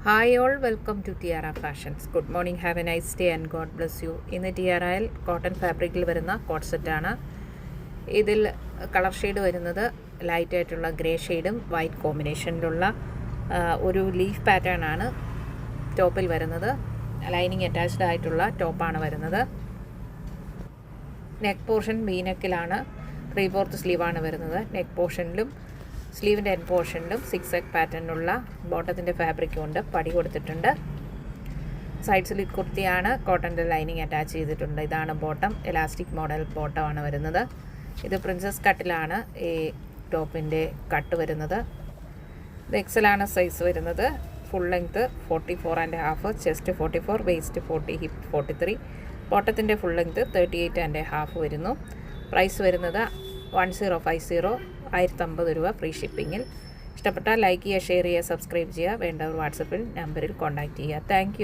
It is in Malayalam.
Hi all, welcome to Tiara Fashions. Good morning, have a nice day and God bless you. ഇന്ന് ടിയാറയിൽ കോട്ടൺ ഫാബ്രിക്കിൽ വരുന്ന കോട്ട് സെറ്റാണ്. ഇതിൽ കളർ ഷെയ്ഡ് വരുന്നത് ലൈറ്റ് ആയിട്ടുള്ള ഗ്രേ ഷെയ്ഡും വൈറ്റ് കോമ്പിനേഷനിലുള്ള ഒരു ലീഫ് പാറ്റേൺ ആണ് ടോപ്പിൽ വരുന്നത്. ലൈനിങ് അറ്റാച്ച്ഡ് ആയിട്ടുള്ള ടോപ്പാണ് വരുന്നത്. നെക്ക് പോർഷൻ വി നെക്കിലാണ്, 3/4 സ്ലീവാണ് വരുന്നത്. നെക്ക് പോർഷനിലും സ്ലീവിൻ്റെ എൻ പോർഷനിലും 6 എഗ് പാറ്റേണിലുള്ള ബോട്ടത്തിൻ്റെ ഫാബ്രിക് കൊണ്ട് പടി കൊടുത്തിട്ടുണ്ട്. സൈഡ് സ്ലിറ്റ് കുർത്തിയാണ്, കോട്ടൻ്റെ ലൈനിങ് അറ്റാച്ച് ചെയ്തിട്ടുണ്ട്. ഇതാണ് ബോട്ടം, എലാസ്റ്റിക് മോഡൽ ബോട്ടമാണ് വരുന്നത്. ഇത് പ്രിൻസസ് കട്ടിലാണ് ഈ ടോപ്പിൻ്റെ കട്ട് വരുന്നത്. ഇത് എക്സലാണ് സൈസ് വരുന്നത്. Full length 44.5, chest 44, waist 40, hip 43. ബോട്ടത്തിൻ്റെ ഫുൾ ലെങ്ത്ത് 38.5 വരുന്നു. പ്രൈസ് വരുന്നത് 1050, 1050 രൂപ ഫ്രീ ഷിപ്പിങ്ങിൽ. ഇഷ്ടപ്പെട്ടാൽ ലൈക്ക് ചെയ്യുക, ഷെയർ ചെയ്യുക, സബ്സ്ക്രൈബ് ചെയ്യുക. വേണ്ടവർ വാട്സപ്പിൽ നമ്പറിൽ കോൺടാക്റ്റ് ചെയ്യുക. താങ്ക്